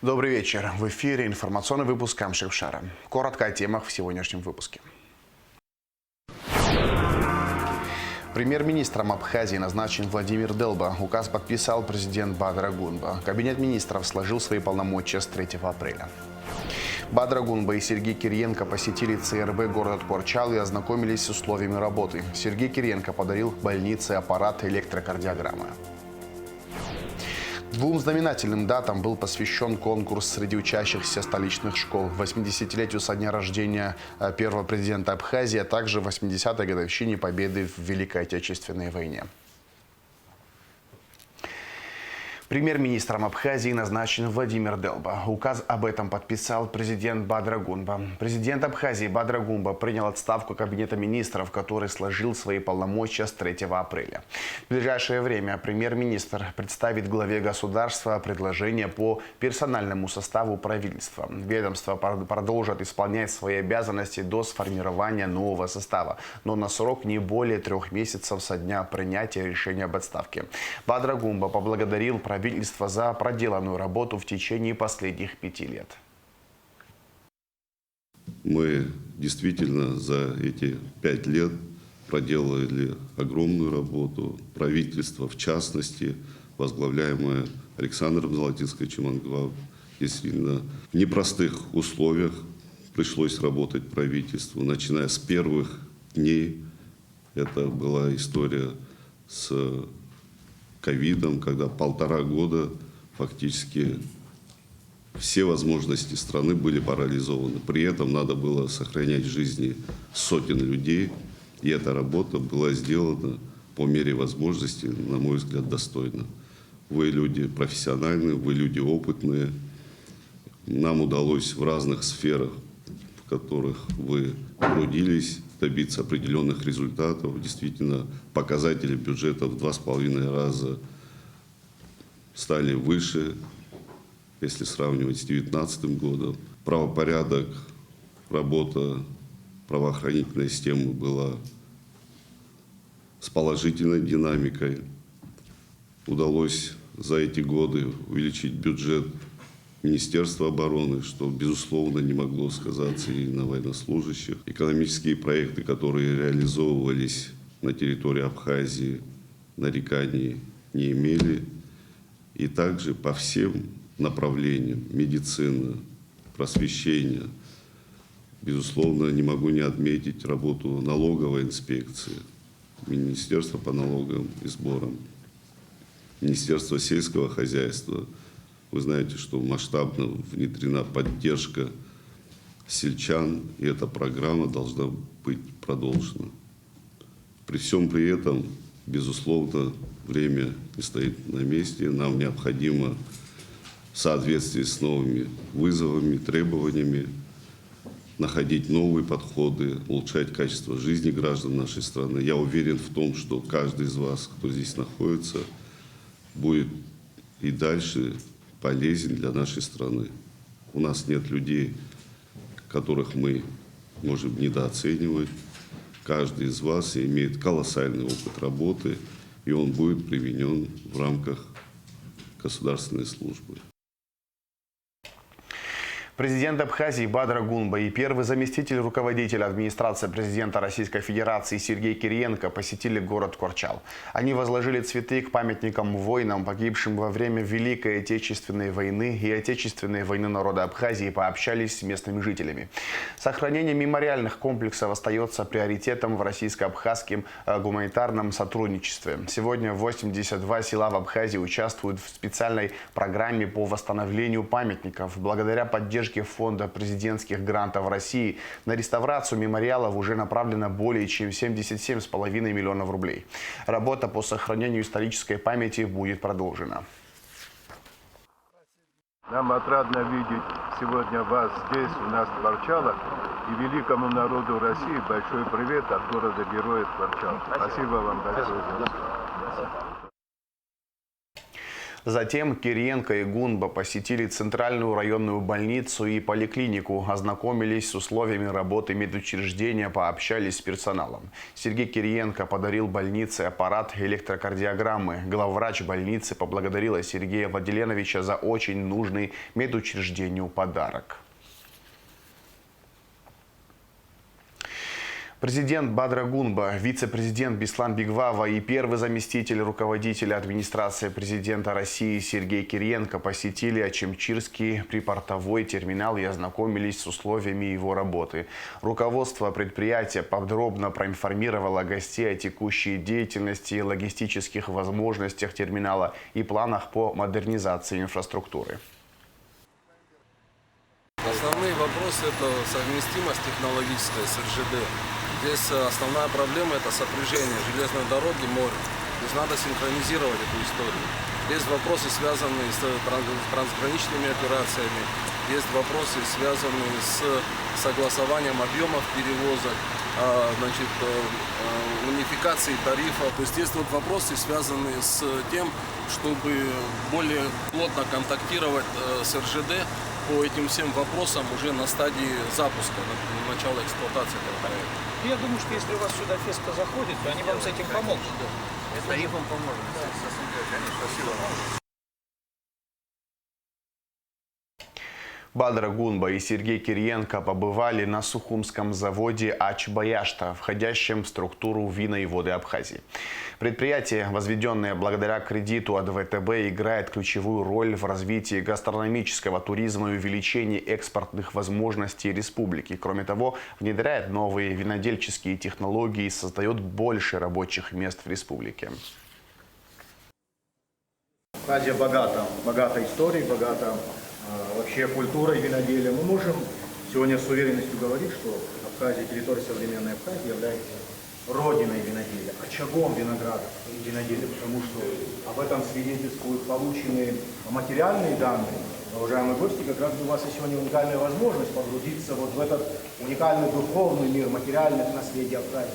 Добрый вечер. В эфире информационный выпуск Камшевшара. Коротко о темах в сегодняшнем выпуске. Премьер-министром Абхазии назначен Владимир Делба. Указ подписал президент Бадыр Огунба. Кабинет министров сложил свои полномочия с 3 апреля. Бадыр Огунба и Сергей Кириенко посетили ЦРБ города Ткорчал и ознакомились с условиями работы. Сергей Кириенко подарил больнице аппарат электрокардиограммы. Двум знаменательным датам был посвящен конкурс среди учащихся столичных школ. 80-летию со дня рождения первого президента Абхазии, а также 80-й годовщине победы в Великой Отечественной войне. Премьер-министром Абхазии назначен Владимир Делба. Указ об этом подписал президент Бадыр Огунба. Президент Абхазии Бадыр Огунба принял отставку Кабинета министров, который сложил свои полномочия с 3 апреля. В ближайшее время премьер-министр представит главе государства предложение по персональному составу правительства. Ведомство продолжит исполнять свои обязанности до сформирования нового состава, но на срок не более 3 месяцев со дня принятия решения об отставке. Бадыр Огунба поблагодарил правительство за проделанную работу в течение последних 5 лет. Мы действительно за эти 5 лет проделали огромную работу. Правительство, в частности, возглавляемое Александром Золотинским, действительно в непростых условиях пришлось работать правительству. Начиная с первых дней, это была история с ковидом, когда 1,5 года фактически все возможности страны были парализованы. При этом надо было сохранять жизни сотен людей, и эта работа была сделана по мере возможности, на мой взгляд, достойно. Вы люди профессиональные, вы люди опытные. Нам удалось в разных сферах, в которых вы трудились, добиться определенных результатов. Действительно, показатели бюджета в 2,5 раза стали выше, если сравнивать с 2019 годом. Правопорядок, работа правоохранительной системы была с положительной динамикой. Удалось за эти годы увеличить бюджет Министерства обороны, что, безусловно, не могло сказаться и на военнослужащих. Экономические проекты, которые реализовывались на территории Абхазии, нареканий не имели. И также по всем направлениям: медицина, просвещение. Безусловно, не могу не отметить работу налоговой инспекции, Министерства по налогам и сборам, Министерства сельского хозяйства. Вы знаете, что масштабно внедрена поддержка сельчан, и эта программа должна быть продолжена. При всем при этом, безусловно, время не стоит на месте. Нам необходимо в соответствии с новыми вызовами, требованиями находить новые подходы, улучшать качество жизни граждан нашей страны. Я уверен в том, что каждый из вас, кто здесь находится, будет и дальше полезен для нашей страны. У нас нет людей, которых мы можем недооценивать. Каждый из вас имеет колоссальный опыт работы, и он будет применен в рамках государственной службы. Президент Абхазии Бадыр Огунба и первый заместитель руководителя администрации президента Российской Федерации Сергей Кириенко посетили город Ткорчал. Они возложили цветы к памятникам воинам, погибшим во время Великой Отечественной войны и Отечественной войны народа Абхазии, и пообщались с местными жителями. Сохранение мемориальных комплексов остается приоритетом в российско-абхазском гуманитарном сотрудничестве. Сегодня 82 села в Абхазии участвуют в специальной программе по восстановлению памятников. Благодаря поддержке Фонда президентских грантов России на реставрацию мемориалов уже направлено более чем 77,5 миллионов рублей. Работа по сохранению исторической памяти будет продолжена. Нам отрадно видеть сегодня вас здесь, у нас в Ткорчалах, и великому народу России большой привет от города-героя Ткорчал. Спасибо вам большое за это. Затем Кириенко и Гунба посетили Центральную районную больницу и поликлинику, ознакомились с условиями работы медучреждения, пообщались с персоналом. Сергей Кириенко подарил больнице аппарат электрокардиограммы. Главврач больницы поблагодарила Сергея Владиленовича за очень нужный медучреждению подарок. Президент Бадра Гунба, вице-президент Беслан Бигвава и первый заместитель руководителя администрации президента России Сергей Кириенко посетили Ачимчирский припортовой терминал и ознакомились с условиями его работы. Руководство предприятия подробно проинформировало гостей о текущей деятельности и логистических возможностях терминала и планах по модернизации инфраструктуры. Основные вопросы – это совместимость технологическая с РЖД. Здесь основная проблема – это сопряжение железной дороги, моря. То есть надо синхронизировать эту историю. Есть вопросы, связанные с трансграничными операциями, есть вопросы, связанные с согласованием объемов перевозок, унификацией тарифов. То есть есть вот вопросы, связанные с тем, чтобы более плотно контактировать с РЖД по этим всем вопросам уже на стадии запуска, начала эксплуатации этого проекта. Я думаю, что если у вас сюда ФЕСКО заходит, то они вам с этим помогут. С тарифом поможем. Спасибо. Бадра Гунба и Сергей Кириенко побывали на Сухумском заводе Ачбаяшта, входящем в структуру вина и воды Абхазии. Предприятие, возведенное благодаря кредиту от ВТБ, играет ключевую роль в развитии гастрономического туризма и увеличении экспортных возможностей республики. Кроме того, внедряет новые винодельческие технологии и создает больше рабочих мест в республике. Абхазия богата историей, богата вообще культурой виноделия. Мы можем сегодня с уверенностью говорить, что Абхазия, территория современной Абхазии является родиной виноделия, очагом винограда и виноделия, потому что об этом свидетельствуют полученные материальные данные. Уважаемые гости, как раз у вас есть сегодня уникальная возможность погрузиться вот в этот уникальный духовный мир материальных наследий Абхазии.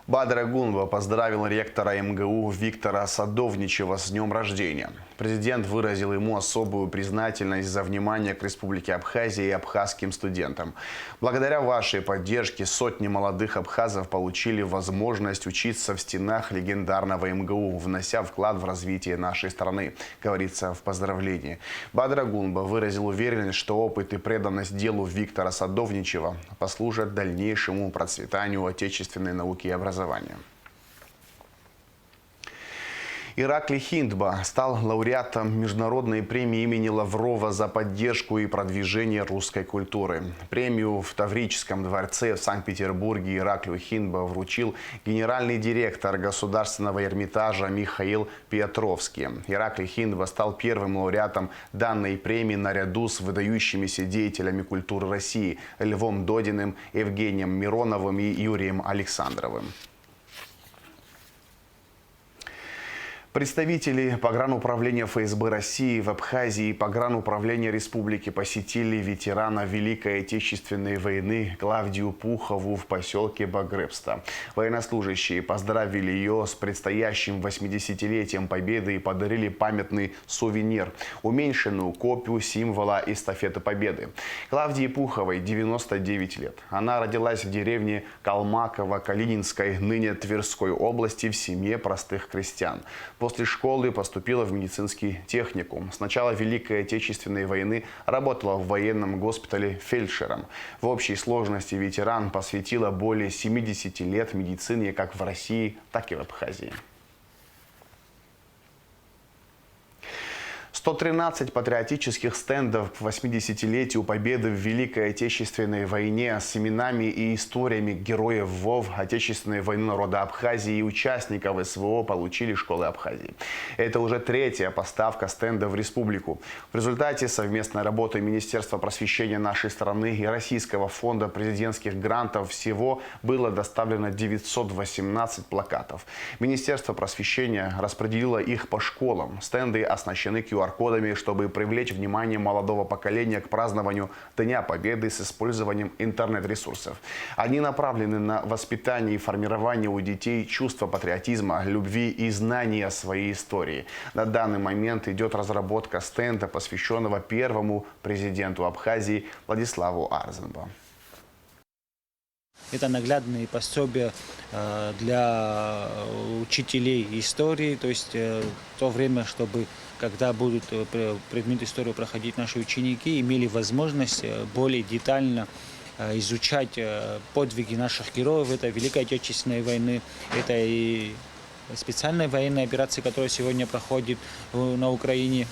Бадра Гунба поздравил ректора МГУ Виктора Садовничева с днем рождения. Президент выразил ему особую признательность за внимание к Республике Абхазия и абхазским студентам. Благодаря вашей поддержке сотни молодых абхазов получили возможность учиться в стенах легендарного МГУ, внося вклад в развитие нашей страны, говорится в поздравлении. Бадра Гунба выразил уверенность, что опыт и преданность делу Виктора Садовничева послужат дальнейшему процветанию отечественной науки и образования. Ираклий Хиндба стал лауреатом международной премии имени Лаврова за поддержку и продвижение русской культуры. Премию в Таврическом дворце в Санкт-Петербурге Ираклию Хиндба вручил генеральный директор Государственного Эрмитажа Михаил Петровский. Ираклий Хиндба стал первым лауреатом данной премии наряду с выдающимися деятелями культуры России Львом Додиным, Евгением Мироновым и Юрием Александровым. Представители погрануправления ФСБ России в Абхазии и погрануправления республики посетили ветерана Великой Отечественной войны Клавдию Пухову в поселке Багребста. Военнослужащие поздравили ее с предстоящим 80-летием Победы и подарили памятный сувенир – уменьшенную копию символа эстафеты Победы. Клавдии Пуховой 99 лет. Она родилась в деревне Калмаково Калининской, ныне Тверской области, в семье простых крестьян. После школы поступила в медицинский техникум. С начала Великой Отечественной войны работала в военном госпитале фельдшером. В общей сложности ветеран посвятила более 70 лет медицине как в России, так и в Абхазии. 113 патриотических стендов к 80-летию Победы в Великой Отечественной войне с именами и историями героев ВОВ, Отечественной войны народа Абхазии и участников СВО получили школы Абхазии. Это уже третья поставка стендов в республику. В результате совместной работы Министерства просвещения нашей страны и Российского фонда президентских грантов всего было доставлено 918 плакатов. Министерство просвещения распределило их по школам. Стенды оснащены QR QR-кодами, чтобы привлечь внимание молодого поколения к празднованию Дня Победы с использованием интернет-ресурсов. Они направлены на воспитание и формирование у детей чувства патриотизма, любви и знания о своей истории. На данный момент идет разработка стенда, посвященного первому президенту Абхазии Владиславу Арзенбу. Это наглядные пособия для учителей истории, то есть в то время, чтобы, когда будут предмет истории проходить наши ученики, имели возможность более детально изучать подвиги наших героев. Это Великой Отечественной войны, это и специальной военной операции, которая сегодня проходит на Украине.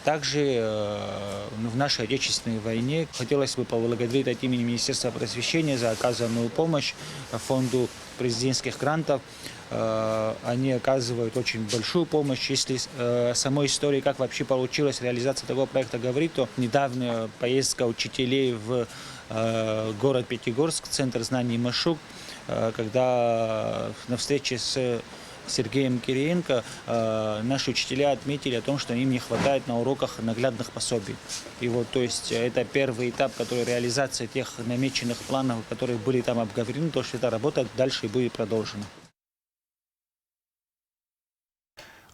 Также в нашей Отечественной войне хотелось бы поблагодарить от имени Министерства просвещения за оказанную помощь фонду президентских грантов. Они оказывают очень большую помощь. Если самой истории, как вообще получилась реализация такого проекта, говорить, то недавняя поездка учителей в город Пятигорск, Центр знаний Машук, когда на встрече с Сергеем Кириенко наши учителя отметили о том, что им не хватает на уроках наглядных пособий. И вот, то есть, это первый этап, который реализация тех намеченных планов, которые были там обговорены, то, что эта работа дальше и будет продолжена.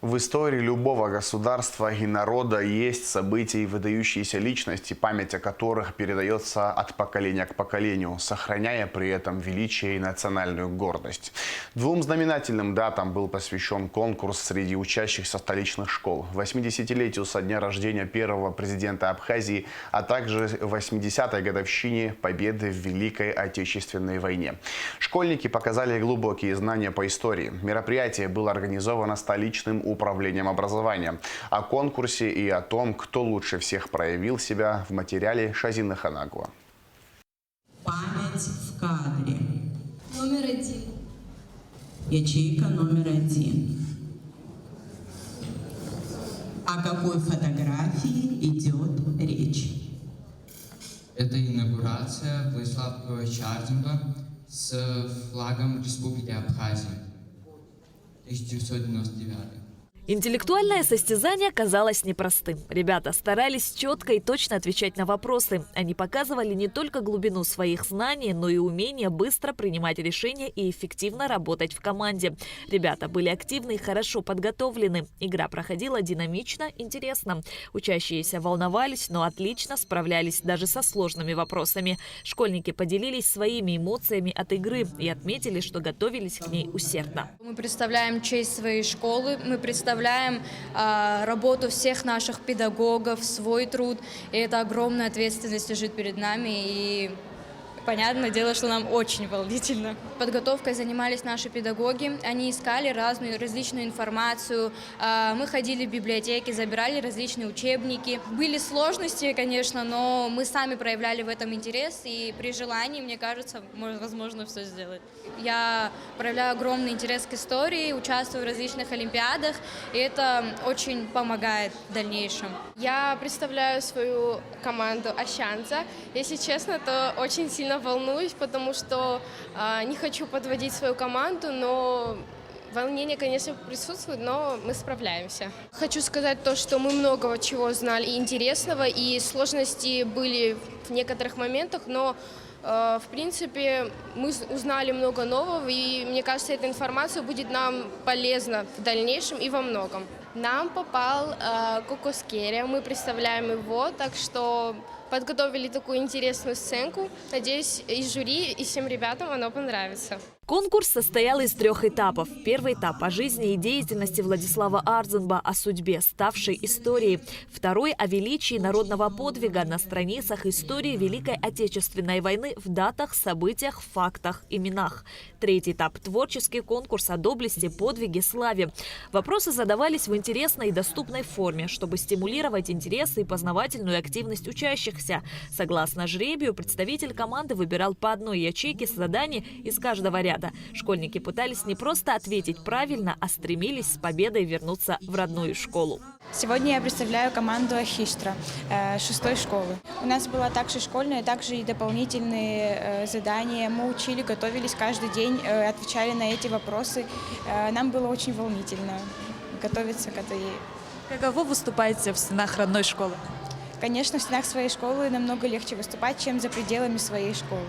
В истории любого государства и народа есть события и выдающиеся личности, память о которых передается от поколения к поколению, сохраняя при этом величие и национальную гордость. Двум знаменательным датам был посвящен конкурс среди учащихся столичных школ: 80-летию со дня рождения первого президента Абхазии, а также 80-й годовщине победы в Великой Отечественной войне. Школьники показали глубокие знания по истории. Мероприятие было организовано столичным управлением образования. О конкурсе и о том, кто лучше всех проявил себя, в материале Шазины Ханагуа. Память в кадре. Номер 1. Ячейка номер 1. О какой фотографии идет речь? Это инаугурация Владислава Петровича Арзенба с флагом Республики Абхазия 1999. Интеллектуальное состязание казалось непростым. Ребята старались четко и точно отвечать на вопросы. Они показывали не только глубину своих знаний, но и умение быстро принимать решения и эффективно работать в команде. Ребята были активны и хорошо подготовлены. Игра проходила динамично, интересно. Учащиеся волновались, но отлично справлялись даже со сложными вопросами. Школьники поделились своими эмоциями от игры и отметили, что готовились к ней усердно. Мы представляем честь своей школы, мы представляем работу всех наших педагогов, свой труд. И это огромная ответственность лежит перед нами. И понятное дело, что нам очень волнительно. Подготовкой занимались наши педагоги. Они искали различную информацию. Мы ходили в библиотеки, забирали различные учебники. Были сложности, конечно, но мы сами проявляли в этом интерес. И при желании, мне кажется, возможно все сделать. Я проявляю огромный интерес к истории, участвую в различных олимпиадах. И это очень помогает в дальнейшем. Я представляю свою команду Ощанца. Если честно, то очень сильно волнуюсь, потому что не хочу подводить свою команду, но волнение, конечно, присутствует, но мы справляемся. Хочу сказать то, что мы много чего знали и интересного, и сложности были в некоторых моментах, но в принципе мы узнали много нового, и мне кажется, эта информация будет нам полезна в дальнейшем и во многом. Нам попал Кокоскерия, мы представляем его, так что подготовили такую интересную сценку. Надеюсь, и жюри, и всем ребятам оно понравится. Конкурс состоял из 3 этапов. Первый этап – о жизни и деятельности Владислава Арзенба, о судьбе, ставшей историей. Второй – о величии народного подвига на страницах истории Великой Отечественной войны в датах, событиях, фактах, именах. Третий этап – творческий конкурс о доблести, подвиге, славе. Вопросы задавались в интересной и доступной форме, чтобы стимулировать интерес и познавательную активность учащихся. Согласно жребию, представитель команды выбирал по одной ячейке заданий из каждого ряда. Школьники пытались не просто ответить правильно, а стремились с победой вернуться в родную школу. Сегодня я представляю команду Ахистра 6-й школы. У нас была также школьная, также и дополнительные задания. Мы учили, готовились каждый день, отвечали на эти вопросы. Нам было очень волнительно готовиться к этой Каково выступаете в стенах родной школы? Конечно, в стенах своей школы намного легче выступать, чем за пределами своей школы.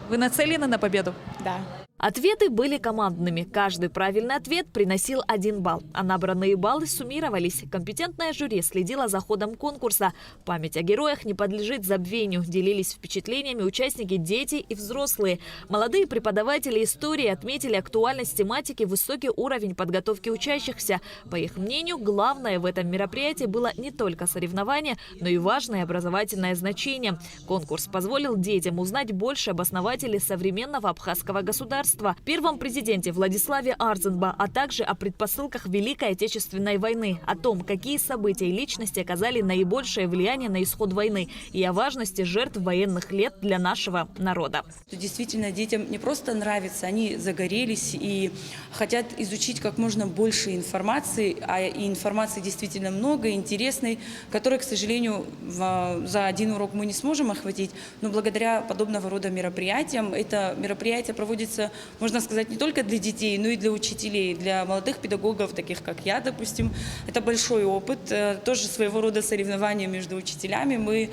Вы нацелены на победу? Да. Ответы были командными. Каждый правильный ответ приносил 1 балл, а набранные баллы суммировались. Компетентное жюри следило за ходом конкурса. Память о героях не подлежит забвению. Делились впечатлениями участники, дети и взрослые. Молодые преподаватели истории отметили актуальность тематики, высокий уровень подготовки учащихся. По их мнению, главное в этом мероприятии было не только соревнование, но и важное образовательное значение. Конкурс позволил детям узнать больше об основателе современного абхазского государства, первом президенте Владиславе Арзанба, а также о предпосылках Великой Отечественной войны, о том, какие события и личности оказали наибольшее влияние на исход войны и о важности жертв военных лет для нашего народа. Действительно, детям не просто нравится, они загорелись и хотят изучить как можно больше информации, а и информации действительно много, интересной, которой, к сожалению, за один урок мы не сможем охватить, но благодаря подобного рода мероприятиям, это мероприятие проводится, можно сказать, не только для детей, но и для учителей, для молодых педагогов, таких как я, допустим. Это большой опыт, тоже своего рода соревнования между учителями. Мы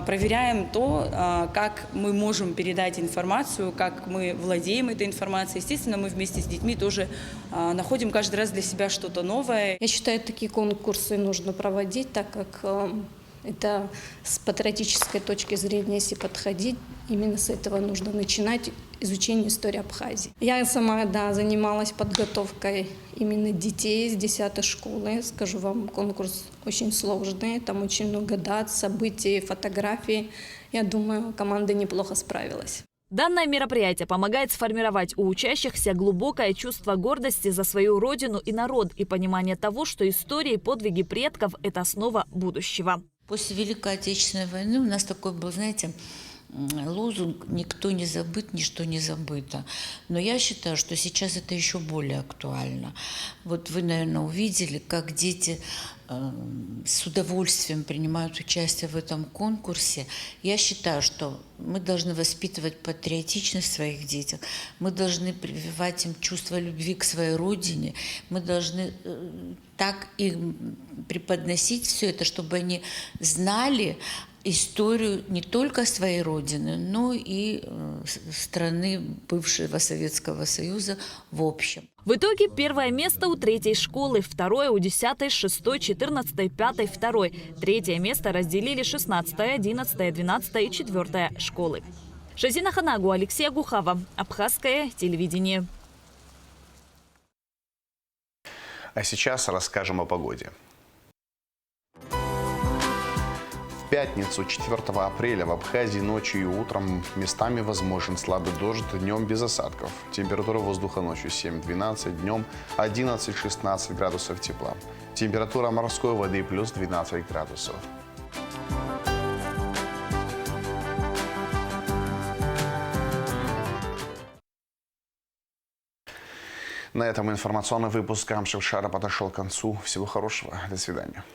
проверяем то, как мы можем передать информацию, как мы владеем этой информацией. Естественно, мы вместе с детьми тоже находим каждый раз для себя что-то новое. Я считаю, такие конкурсы нужно проводить, так как это с патриотической точки зрения, если подходить, именно с этого нужно начинать изучение истории Абхазии. Я сама, занималась подготовкой именно детей с 10 школы. Скажу вам, конкурс очень сложный, там очень много дат, событий, фотографий. Я думаю, команда неплохо справилась. Данное мероприятие помогает сформировать у учащихся глубокое чувство гордости за свою родину и народ и понимание того, что история и подвиги предков – это основа будущего. После Великой Отечественной войны у нас такой был, знаете, лозунг «Никто не забыт, ничто не забыто». Но я считаю, что сейчас это еще более актуально. Вот вы, наверное, увидели, как дети с удовольствием принимают участие в этом конкурсе. Я считаю, что мы должны воспитывать патриотичность в своих детях, мы должны прививать им чувство любви к своей родине, мы должны так им преподносить все это, чтобы они знали историю не только своей родины, но и страны бывшего Советского Союза в общем. В итоге первое место у 3-й школы, второе у 10-й, 6-й, 14-й, 5-й, 2-й. Третье место разделили 16-я, 11-я, 12-я и 4-я школы. Шазина Ханагу, Алексей Агухава, Абхазское телевидение. А сейчас расскажем о погоде. В пятницу, 4 апреля, в Абхазии ночью и утром местами возможен слабый дождь, днем без осадков. Температура воздуха ночью 7-12, днем 11-16 градусов тепла. Температура морской воды плюс 12 градусов. На этом информационный выпуск Амшевшара подошел к концу. Всего хорошего. До свидания.